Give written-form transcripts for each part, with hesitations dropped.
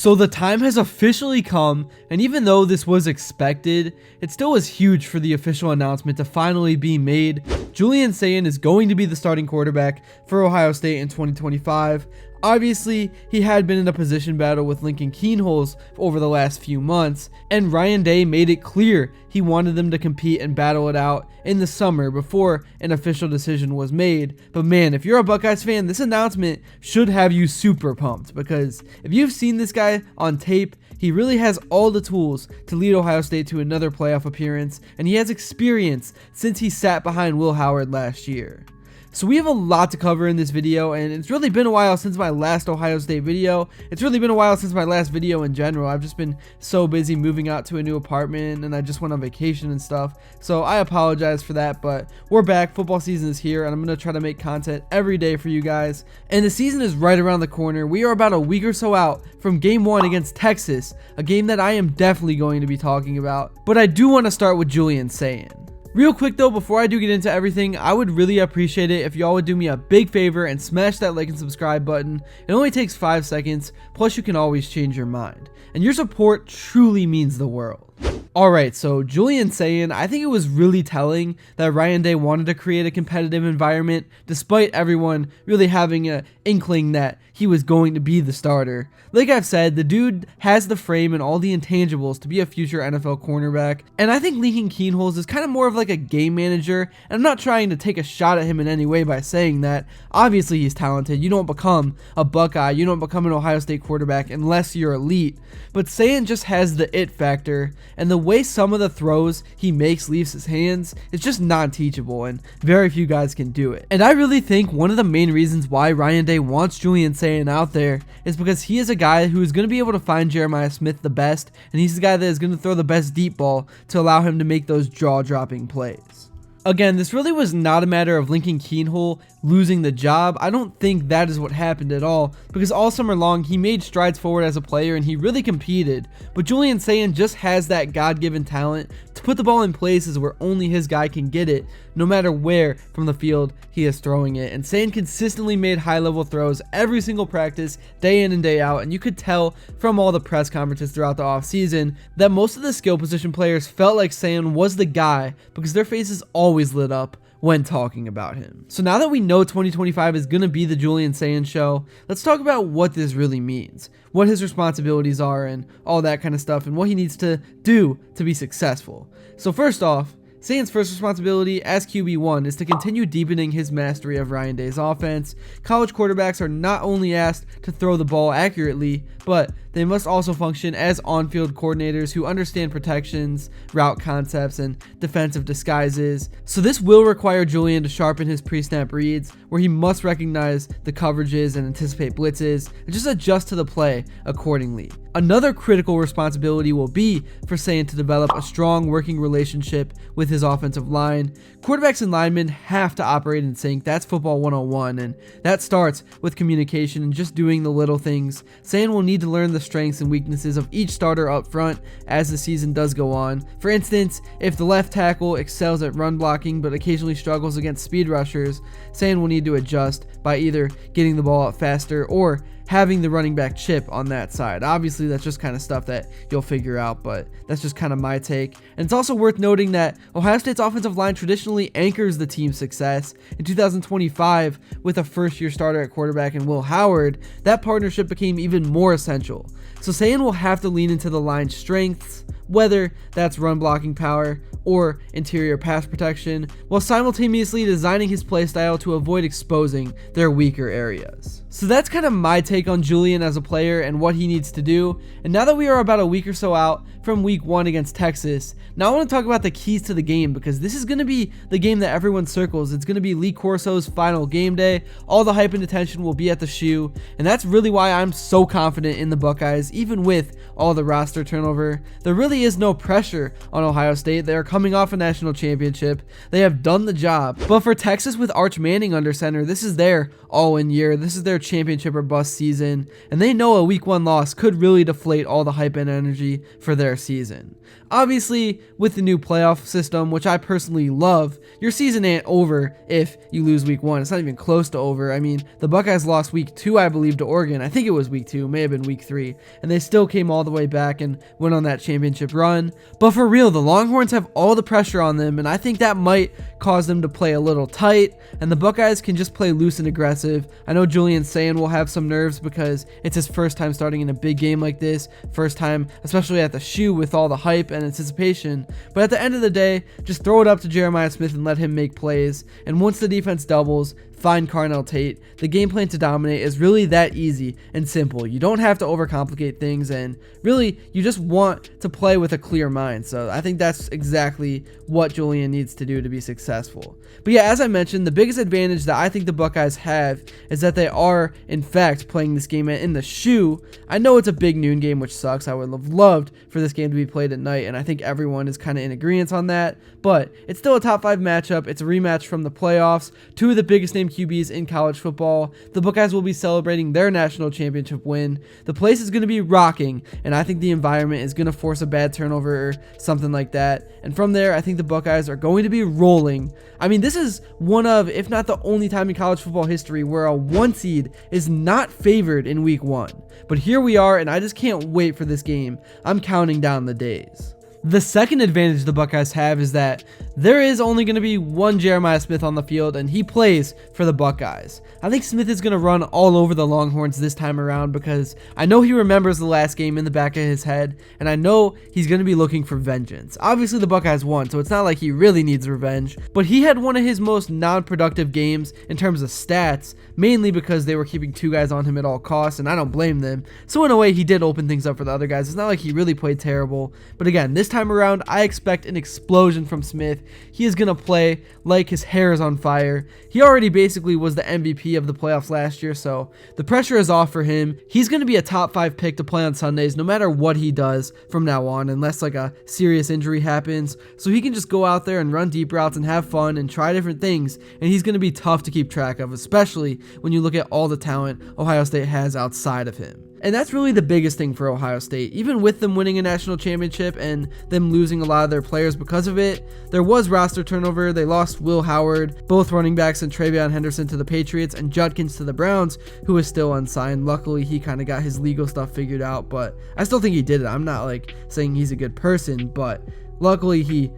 So the time has officially come, and even though this was expected, it still was huge for the official announcement to finally be made. Julian Sayin is going to be the starting quarterback for Ohio State in 2025. Obviously, he had been in a position battle with Lincoln Keinholz over the last few months, and Ryan Day made it clear he wanted them to compete and battle it out in the summer before an official decision was made. But man, if you're a Buckeyes fan, this announcement should have you super pumped, because if you've seen this guy on tape, he really has all the tools to lead Ohio State to another playoff appearance, and he has experience since he sat behind Will Howard last year. So we have a lot to cover in this video, and it's really been a while since my last Ohio State video. It's really been a while since my last video in general. I've just been so busy moving out to a new apartment, and I just went on vacation and stuff. So I apologize for that, but we're back. Football season is here, and I'm going to try to make content every day for you guys. And the season is right around the corner. We are about a week or so out from Game 1 against Texas, a game that I am definitely going to be talking about. But I do want to start with Julian Sayin. Real quick though, before I do get into everything, I would really appreciate it if y'all would do me a big favor and smash that like and subscribe button. It only takes 5 seconds, plus you can always change your mind. And your support truly means the world. Alright, so Julian Sayin, I think it was really telling that Ryan Day wanted to create a competitive environment despite everyone really having an inkling that he was going to be the starter. Like I've said, the dude has the frame and all the intangibles to be a future NFL cornerback, and I think Lincoln Keinholz is kind of more of like a game manager, and I'm not trying to take a shot at him in any way by saying that. Obviously he's talented. You don't become a Buckeye, you don't become an Ohio State quarterback unless you're elite, but Sayin just has the it factor, and the way some of the throws he makes leaves his hands, it's just non-teachable, and very few guys can do it. And I really think one of the main reasons why Ryan Day wants Julian Sayin out there is because he is a guy who is going to be able to find Jerimiah Smith the best, and he's the guy that is going to throw the best deep ball to allow him to make those jaw-dropping plays. Again, this really was not a matter of Lincoln Keinholz losing the job. I don't think that is what happened at all, because all summer long he made strides forward as a player and he really competed, but Julian Sayin just has that God-given talent to put the ball in places where only his guy can get it, no matter where from the field he is throwing it. And Sayin consistently made high-level throws every single practice, day in and day out, and you could tell from all the press conferences throughout the offseason that most of the skill position players felt like Sayin was the guy because their faces always lit up when talking about him. So now that we know 2025 is going to be the Julian Sayin show, let's talk about what this really means, what his responsibilities are and all that kind of stuff, and what he needs to do to be successful. So first off, Sayin's first responsibility as QB1 is to continue deepening his mastery of Ryan Day's offense. College quarterbacks are not only asked to throw the ball accurately, but they must also function as on-field coordinators who understand protections, route concepts, and defensive disguises. So this will require Julian to sharpen his pre-snap reads, where he must recognize the coverages and anticipate blitzes, and just adjust to the play accordingly. Another critical responsibility will be for Sayin to develop a strong working relationship with his offensive line. Quarterbacks and linemen have to operate in sync. That's football 101, and that starts with communication and just doing the little things. Sayin will need to learn the strengths and weaknesses of each starter up front as the season does go on. For instance, if the left tackle excels at run blocking but occasionally struggles against speed rushers, Sayin will need to adjust by either getting the ball out faster or having the running back chip on that side. Obviously, that's just kind of stuff that you'll figure out, but that's just kind of my take. And it's also worth noting that Ohio State's offensive line traditionally anchors the team's success. In 2025, with a first-year starter at quarterback and Will Howard, that partnership became even more essential. So Sayin will have to lean into the line's strengths, whether that's run blocking power or interior pass protection, while simultaneously designing his play style to avoid exposing their weaker areas. So that's kind of my take on Julian as a player and what he needs to do. And now that we are about a week or so out from week 1 against Texas, now I want to talk about the keys to the game, because this is going to be the game that everyone circles. It's going to be Lee Corso's final game day. All the hype and attention will be at the shoe, and that's really why I'm so confident in the Buckeyes, even with all the roster turnover. There really really is no pressure on Ohio State. They are coming off a national championship. They have done the job. But for Texas with Arch Manning under center, this is their all-in year. This is their championship or bust season. And they know a week 1 loss could really deflate all the hype and energy for their season. Obviously, with the new playoff system, which I personally love, your season ain't over if you lose week 1. It's not even close to over. I mean, the Buckeyes lost week 2, I believe, to Oregon. I think it was week 2, may have been week 3, and they still came all the way back and went on that championship run. But for real, the Longhorns have all the pressure on them, and I think that might cause them to play a little tight, and the Buckeyes can just play loose and aggressive. I know Julian Sayin will have some nerves because it's his first time starting in a big game like this, first time especially at the shoe with all the hype and anticipation, but at the end of the day, just throw it up to Jerimiah Smith and let him make plays, and once the defense doubles, find Carnell Tate. The game plan to dominate is really that easy and simple. You don't have to overcomplicate things, and really, you just want to play with a clear mind. So I think that's exactly what Julian needs to do to be successful. But yeah, as I mentioned, the biggest advantage that I think the Buckeyes have is that they are, in fact, playing this game in the shoe. I know it's a big noon game, which sucks. I would have loved for this game to be played at night, and I think everyone is kind of in agreement on that, but it's still a top 5 matchup. It's a rematch from the playoffs. 2 of the biggest name QBs in college football. The Buckeyes will be celebrating their national championship win. The place is going to be rocking, and I think the environment is going to force a bad turnover or something like that. And from there, I think the Buckeyes are going to be rolling. I mean, this is one of, if not the only time in college football history where a 1 seed is not favored in week 1. But here we are, and I just can't wait for this game. I'm counting down the days. The second advantage the Buckeyes have is that there is only going to be one Jerimiah Smith on the field, and he plays for the Buckeyes. I think Smith is going to run all over the Longhorns this time around because I know he remembers the last game in the back of his head, and I know he's going to be looking for vengeance. Obviously, the Buckeyes won, so it's not like he really needs revenge, but he had one of his most non-productive games in terms of stats, mainly because they were keeping 2 guys on him at all costs, and I don't blame them. So in a way, he did open things up for the other guys. It's not like he really played terrible, but again, this time around, I expect an explosion from Smith. He is going to play like his hair is on fire. He already basically was the MVP of the playoffs last year, so the pressure is off for him. He's going to be a top 5 pick to play on Sundays no matter what he does from now on, unless like a serious injury happens. So he can just go out there and run deep routes and have fun and try different things, and he's going to be tough to keep track of, especially when you look at all the talent Ohio State has outside of him. And that's really the biggest thing for Ohio State. Even with them winning a national championship and them losing a lot of their players because of it, there was roster turnover. They lost Will Howard, both running backs, and Travion Henderson to the Patriots, and Judkins to the Browns, who is still unsigned. Luckily, he kind of got his legal stuff figured out, but I still think he did it. I'm not like saying he's a good person, but luckily he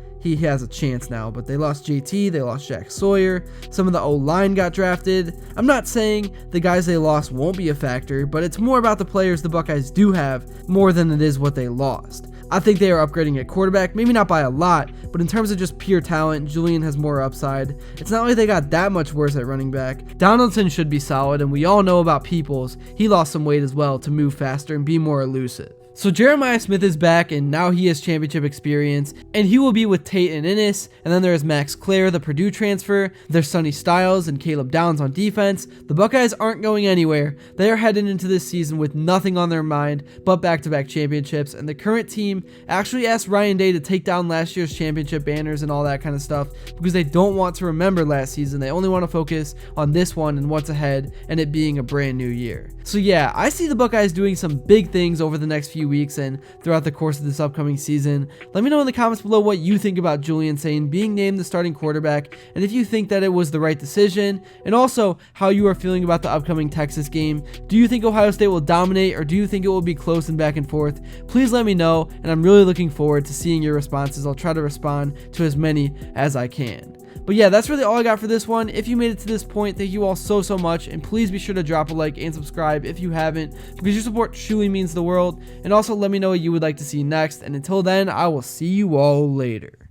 has a chance now. But they lost JT, they lost Jack Sawyer, some of the O-line got drafted. I'm not saying the guys they lost won't be a factor, but it's more about the players the Buckeyes do have more than it is what they lost. I think they are upgrading at quarterback, maybe not by a lot, but in terms of just pure talent, Julian has more upside. It's not like they got that much worse at running back. Donaldson should be solid, and we all know about Peoples. He lost some weight as well to move faster and be more elusive. So Jerimiah Smith is back, and now he has championship experience, and he will be with Tate and Innis, and then there's Max Clare, the Purdue transfer. There's Sonny Styles and Caleb Downs on defense. The Buckeyes aren't going anywhere. They are heading into this season with nothing on their mind but back-to-back championships, and the current team actually asked Ryan Day to take down last year's championship banners and all that kind of stuff because they don't want to remember last season. They only want to focus on this one and what's ahead, and it being a brand new year. So yeah, I see the Buckeyes doing some big things over the next few weeks and throughout the course of this upcoming season. Let me know in the comments below what you think about Julian Sayin being named the starting quarterback, and if you think that it was the right decision, and also how you are feeling about the upcoming Texas game. Do you think Ohio State will dominate, or do you think it will be close and back and forth? Please let me know, and I'm really looking forward to seeing your responses. I'll try to respond to as many as I can. But yeah, that's really all I got for this one. If you made it to this point, thank you all so much, and please be sure to drop a like and subscribe if you haven't, because your support truly means the world. And also let me know what you would like to see next, and until then, I will see you all later.